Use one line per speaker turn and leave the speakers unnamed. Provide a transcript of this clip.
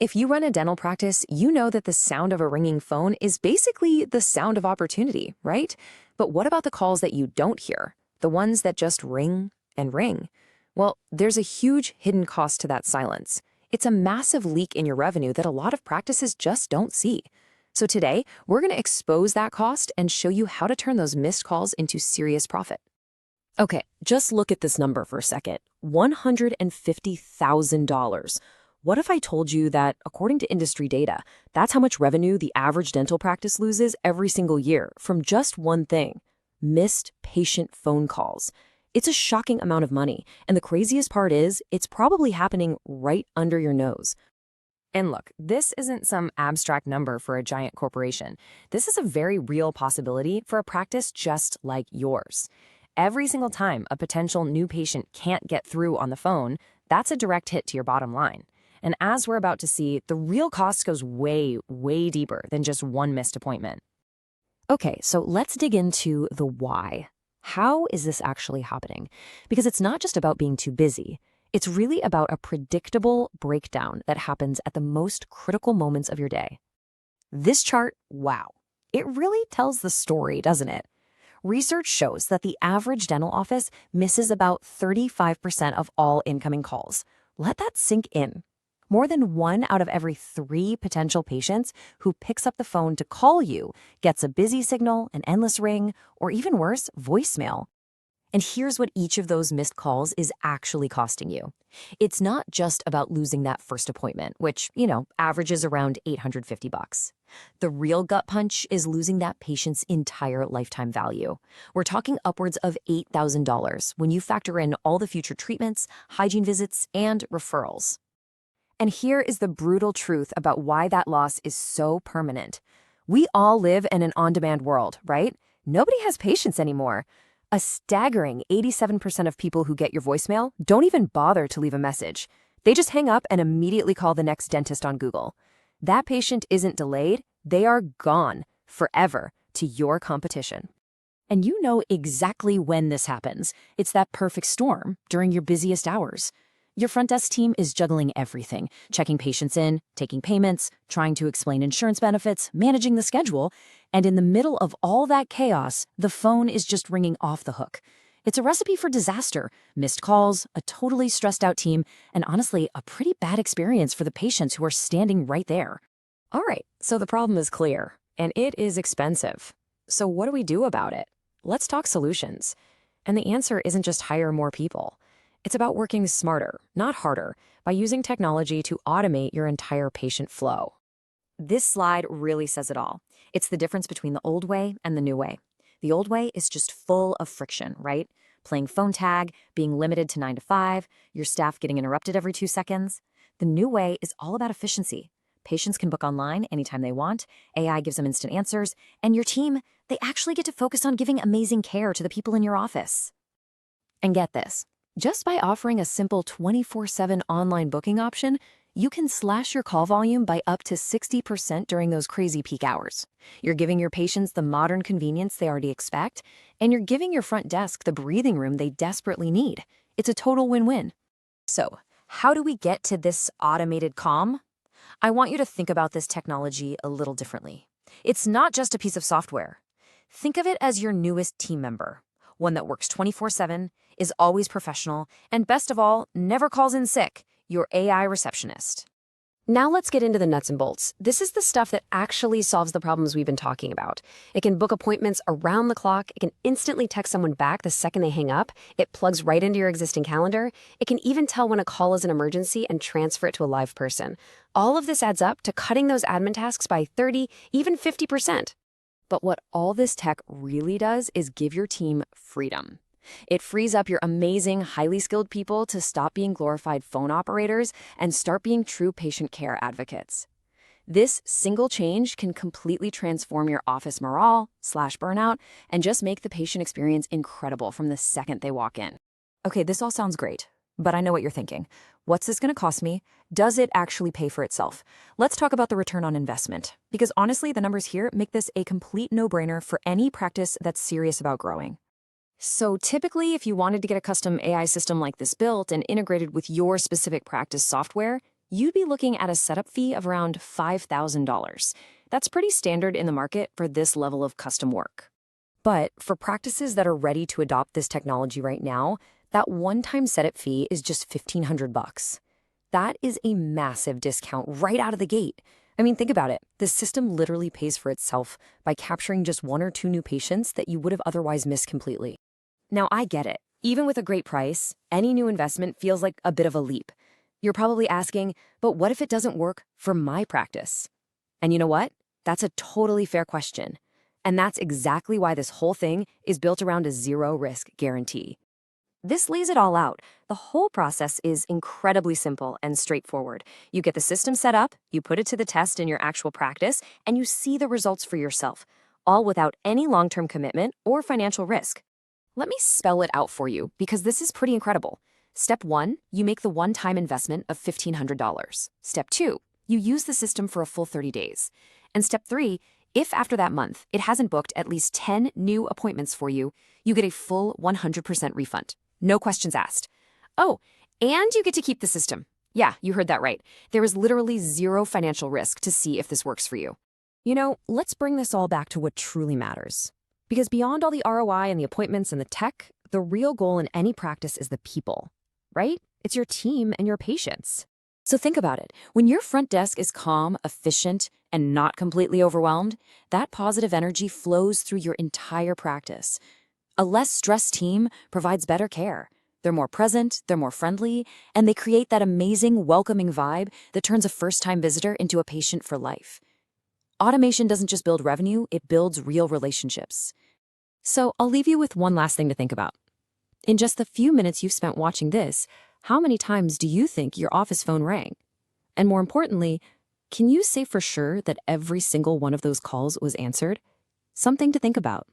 If you run a dental practice, you know that the sound of a ringing phone is basically the sound of opportunity, right? But what about the calls that you don't hear? The ones that just ring and ring? Well, there's a huge hidden cost to that silence. It's a massive leak in your revenue that a lot of practices just don't see. So today, we're going to expose that cost and show you how to turn those missed calls into serious profit.
Okay, just look at this number for a second. $150,000. What if I told you that, according to industry data, that's how much revenue the average dental practice loses every single year from just one thing: missed patient phone calls? It's a shocking amount of money, and the craziest part is it's probably happening right under your nose.
And look, this isn't some abstract number for a giant corporation. This is a very real possibility for a practice just like yours. Every single time a potential new patient can't get through on the phone, that's a direct hit to your bottom line. And as we're about to see, the real cost goes way, way deeper than just one missed appointment.
Okay, so let's dig into the why. How is this actually happening? Because it's not just about being too busy. It's really about a predictable breakdown that happens at the most critical moments of your day. This chart, wow, it really tells the story, doesn't it? Research shows that the average dental office misses about 35% of all incoming calls. Let that sink in. More than 1 out of every 3 potential patients who picks up the phone to call you gets a busy signal, an endless ring, or even worse, voicemail. And here's what each of those missed calls is actually costing you. It's not just about losing that first appointment, which, averages around $850. The real gut punch is losing that patient's entire lifetime value. We're talking upwards of $8,000 when you factor in all the future treatments, hygiene visits, and referrals. And here is the brutal truth about why that loss is so permanent. We all live in an on-demand world, right? Nobody has patience anymore. A staggering 87% of people who get your voicemail don't even bother to leave a message. They just hang up and immediately call the next dentist on Google. That patient isn't delayed, they are gone forever to your competition. And you know exactly when this happens. It's that perfect storm during your busiest hours. Your front desk team is juggling everything, checking patients in, taking payments, trying to explain insurance benefits, managing the schedule, and in the middle of all that chaos, the phone is just ringing off the hook. It's a recipe for disaster: missed calls, a totally stressed out team, and honestly, a pretty bad experience for the patients who are standing right there.
All right, so the problem is clear, and it is expensive. So what do we do about it? Let's talk solutions. And the answer isn't just hire more people. It's about working smarter, not harder, by using technology to automate your entire patient flow. This slide really says it all. It's the difference between the old way and the new way. The old way is just full of friction, right? Playing phone tag, being limited to 9 to 5, your staff getting interrupted every 2 seconds. The new way is all about efficiency. Patients can book online anytime they want, AI gives them instant answers, and your team, they actually get to focus on giving amazing care to the people in your office. And get this. Just by offering a simple 24/7 online booking option, you can slash your call volume by up to 60% during those crazy peak hours. You're giving your patients the modern convenience they already expect, and you're giving your front desk the breathing room they desperately need. It's a total win-win. So, how do we get to this automated calm? I want you to think about this technology a little differently. It's not just a piece of software. Think of it as your newest team member, one that works 24/7, is always professional, and best of all, never calls in sick, your AI receptionist. Now let's get into the nuts and bolts. This is the stuff that actually solves the problems we've been talking about. It can book appointments around the clock. It can instantly text someone back the second they hang up. It plugs right into your existing calendar. It can even tell when a call is an emergency and transfer it to a live person. All of this adds up to cutting those admin tasks by 30, even 50%. But what all this tech really does is give your team freedom. It frees up your amazing, highly skilled people to stop being glorified phone operators and start being true patient care advocates. This single change can completely transform your office morale/burnout and just make the patient experience incredible from the second they walk in. Okay, this all sounds great, but I know what you're thinking. What's this going to cost me? Does it actually pay for itself? Let's talk about the return on investment, because honestly, the numbers here make this a complete no-brainer for any practice that's serious about growing. So typically, if you wanted to get a custom AI system like this built and integrated with your specific practice software, you'd be looking at a setup fee of around $5,000. That's pretty standard in the market for this level of custom work. But for practices that are ready to adopt this technology right now, that one-time setup fee is just $1,500. That is a massive discount right out of the gate. I mean, think about it. The system literally pays for itself by capturing just 1 or 2 new patients that you would have otherwise missed completely. Now, I get it. Even with a great price, any new investment feels like a bit of a leap. You're probably asking, but what if it doesn't work for my practice? And you know what? That's a totally fair question. And that's exactly why this whole thing is built around a zero-risk guarantee. This lays it all out. The whole process is incredibly simple and straightforward. You get the system set up, you put it to the test in your actual practice, and you see the results for yourself, all without any long-term commitment or financial risk. Let me spell it out for you, because this is pretty incredible. Step 1, you make the one-time investment of $1,500. Step 2, you use the system for a full 30 days. And step 3, if after that month it hasn't booked at least 10 new appointments for you, you get a full 100% refund. No questions asked. Oh, and you get to keep the system. Yeah, you heard that right. There is literally zero financial risk to see if this works for you. You know, let's bring this all back to what truly matters. Because beyond all the ROI and the appointments and the tech, the real goal in any practice is the people, right? It's your team and your patients. So think about it. When your front desk is calm, efficient, and not completely overwhelmed, that positive energy flows through your entire practice. A less stressed team provides better care. They're more present, they're more friendly, and they create that amazing, welcoming vibe that turns a first-time visitor into a patient for life. Automation doesn't just build revenue, it builds real relationships. So I'll leave you with one last thing to think about. In just the few minutes you've spent watching this, how many times do you think your office phone rang? And more importantly, can you say for sure that every single one of those calls was answered? Something to think about.